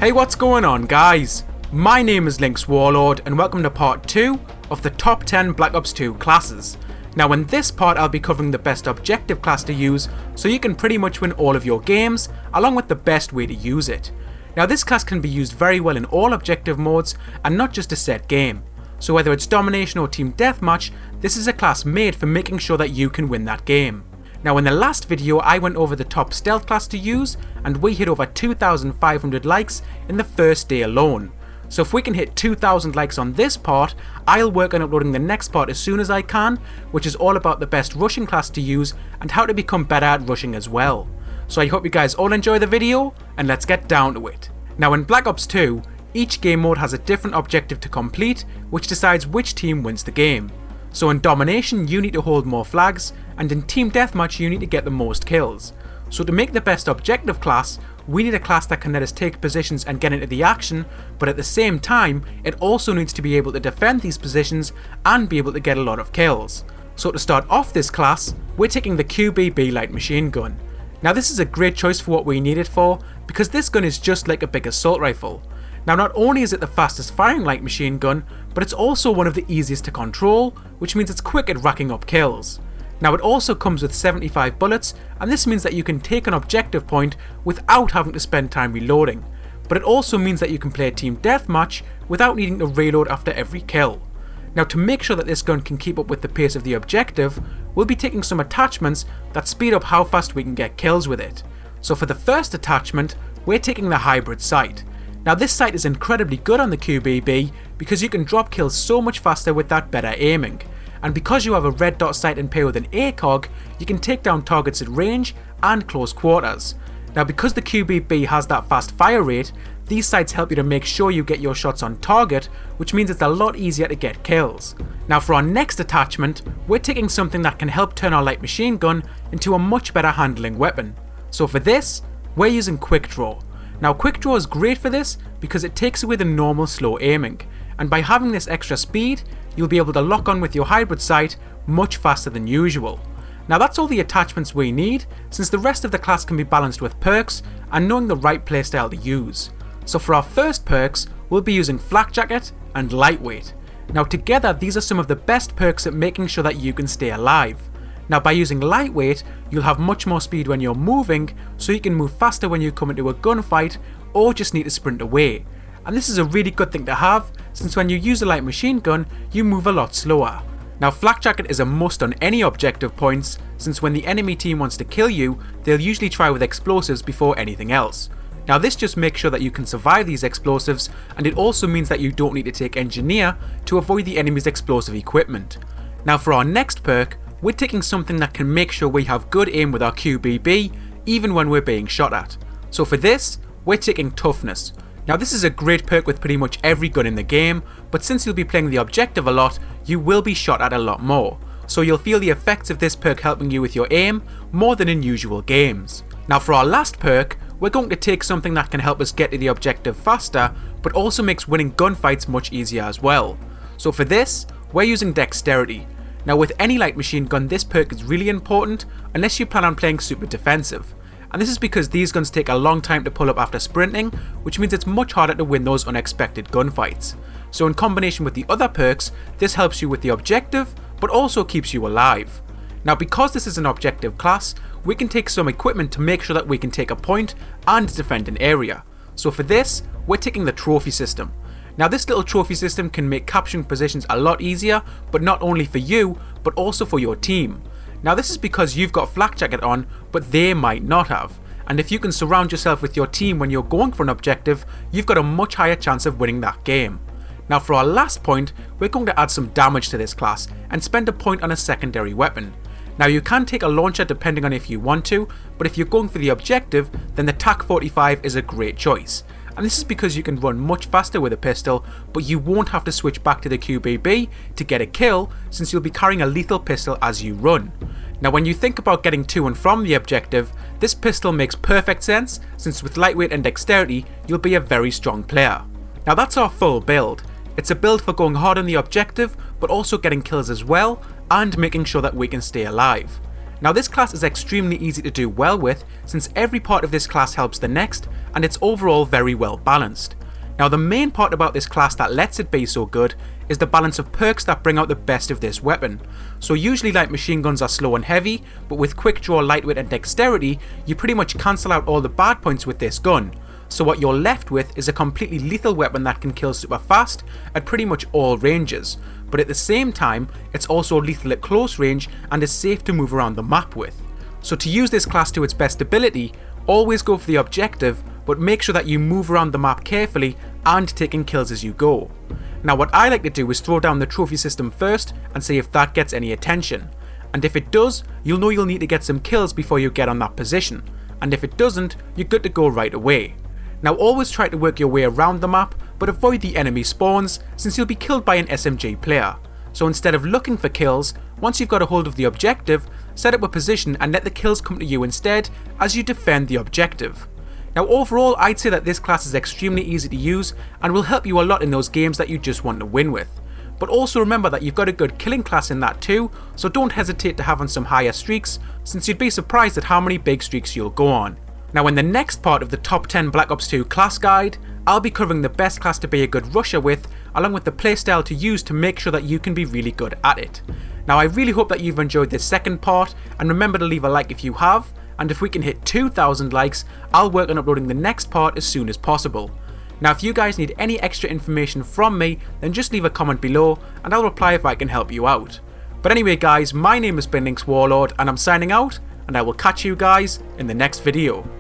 Hey, what's going on, guys? My name is LynxWarlord and welcome to part 2 of the top 10 Black Ops 2 classes. Now in this part I'll be covering the best objective class to use so you can pretty much win all of your games along with the best way to use it. Now this class can be used very well in all objective modes and not just a set game. So whether it's domination or team deathmatch, this is a class made for making sure that you can win that game. Now in the last video I went over the top stealth class to use and we hit over 2,500 likes in the first day alone. So if we can hit 2,000 likes on this part, I'll work on uploading the next part as soon as I can, which is all about the best rushing class to use and how to become better at rushing as well. So I hope you guys all enjoy the video and let's get down to it. Now in Black Ops 2, each game mode has a different objective to complete which decides which team wins the game. So in domination you need to hold more flags, and in team deathmatch you need to get the most kills. So to make the best objective class, we need a class that can let us take positions and get into the action, but at the same time it also needs to be able to defend these positions and be able to get a lot of kills. So to start off this class, we're taking the Qbb Light Machine Gun. Now this is a great choice for what we need it for, because this gun is just like a big assault rifle. Now not only is it the fastest firing light machine gun, but it's also one of the easiest to control, which means it's quick at racking up kills. Now it also comes with 75 bullets, and this means that you can take an objective point without having to spend time reloading. But it also means that you can play a team deathmatch without needing to reload after every kill. Now to make sure that this gun can keep up with the pace of the objective, we'll be taking some attachments that speed up how fast we can get kills with it. So for the first attachment, we're taking the hybrid sight. Now this sight is incredibly good on the Qbb because you can drop kills so much faster with that better aiming. And because you have a red dot sight and pair with an ACOG, you can take down targets at range and close quarters. Now because the Qbb has that fast fire rate, these sights help you to make sure you get your shots on target, which means it's a lot easier to get kills. Now for our next attachment, we're taking something that can help turn our light machine gun into a much better handling weapon. So for this, we're using Quick Draw. Now Quick Draw is great for this because it takes away the normal slow aiming, and by having this extra speed, you'll be able to lock on with your hybrid sight much faster than usual. Now that's all the attachments we need, since the rest of the class can be balanced with perks and knowing the right playstyle to use. So for our first perks, we'll be using Flak Jacket and Lightweight. Now together these are some of the best perks at making sure that you can stay alive. Now by using Lightweight, you'll have much more speed when you're moving, so you can move faster when you come into a gunfight or just need to sprint away. And this is a really good thing to have, since when you use a light machine gun, you move a lot slower. Now Flak Jacket is a must on any objective points, since when the enemy team wants to kill you, they'll usually try with explosives before anything else. Now this just makes sure that you can survive these explosives, and it also means that you don't need to take Engineer to avoid the enemy's explosive equipment. Now for our next perk, we're taking something that can make sure we have good aim with our Qbb, even when we're being shot at. So for this, we're taking Toughness. Now this is a great perk with pretty much every gun in the game, but since you'll be playing the objective a lot, you will be shot at a lot more. So you'll feel the effects of this perk helping you with your aim more than in usual games. Now for our last perk, we're going to take something that can help us get to the objective faster, but also makes winning gunfights much easier as well. So for this, we're using Dexterity. Now with any light machine gun, this perk is really important unless you plan on playing super defensive. And this is because these guns take a long time to pull up after sprinting, which means it's much harder to win those unexpected gunfights. So in combination with the other perks, this helps you with the objective, but also keeps you alive. Now because this is an objective class, we can take some equipment to make sure that we can take a point and defend an area. So for this, we're taking the trophy system. Now this little trophy system can make capturing positions a lot easier, but not only for you, but also for your team. Now this is because you've got Flak Jacket on, but they might not have. And if you can surround yourself with your team when you're going for an objective, you've got a much higher chance of winning that game. Now for our last point, we're going to add some damage to this class and spend a point on a secondary weapon. Now you can take a launcher depending on if you want to, but if you're going for the objective, then the TAC-45 is a great choice. And this is because you can run much faster with a pistol, but you won't have to switch back to the Qbb to get a kill, since you'll be carrying a lethal pistol as you run. Now when you think about getting to and from the objective, this pistol makes perfect sense, since with Lightweight and Dexterity, you'll be a very strong player. Now that's our full build. It's a build for going hard on the objective, but also getting kills as well, and making sure that we can stay alive. Now this class is extremely easy to do well with, since every part of this class helps the next, and it's overall very well balanced. Now the main part about this class that lets it be so good is the balance of perks that bring out the best of this weapon. So usually light machine guns are slow and heavy, but with quick draw, lightweight and dexterity, you pretty much cancel out all the bad points with this gun. So what you're left with is a completely lethal weapon that can kill super fast at pretty much all ranges, but at the same time it's also lethal at close range and is safe to move around the map with. So to use this class to its best ability, always go for the objective, but make sure that you move around the map carefully and taking kills as you go. Now what I like to do is throw down the trophy system first and see if that gets any attention, and if it does, you'll know you'll need to get some kills before you get on that position, and if it doesn't, you're good to go right away. Now always try to work your way around the map, but avoid the enemy spawns since you'll be killed by an SMG player. So instead of looking for kills, once you've got a hold of the objective, set up a position and let the kills come to you instead as you defend the objective. Now overall, I'd say that this class is extremely easy to use and will help you a lot in those games that you just want to win with. But also remember that you've got a good killing class in that too, so don't hesitate to have on some higher streaks, since you'd be surprised at how many big streaks you'll go on. Now in the next part of the top 10 Black Ops 2 class guide, I'll be covering the best class to be a good rusher with, along with the playstyle to use to make sure that you can be really good at it. Now I really hope that you've enjoyed this second part, and remember to leave a like if you have, and if we can hit 2,000 likes, I'll work on uploading the next part as soon as possible. Now if you guys need any extra information from me, then just leave a comment below and I'll reply if I can help you out. But anyway guys, my name has been LynxWarlord and I'm signing out, and I will catch you guys in the next video.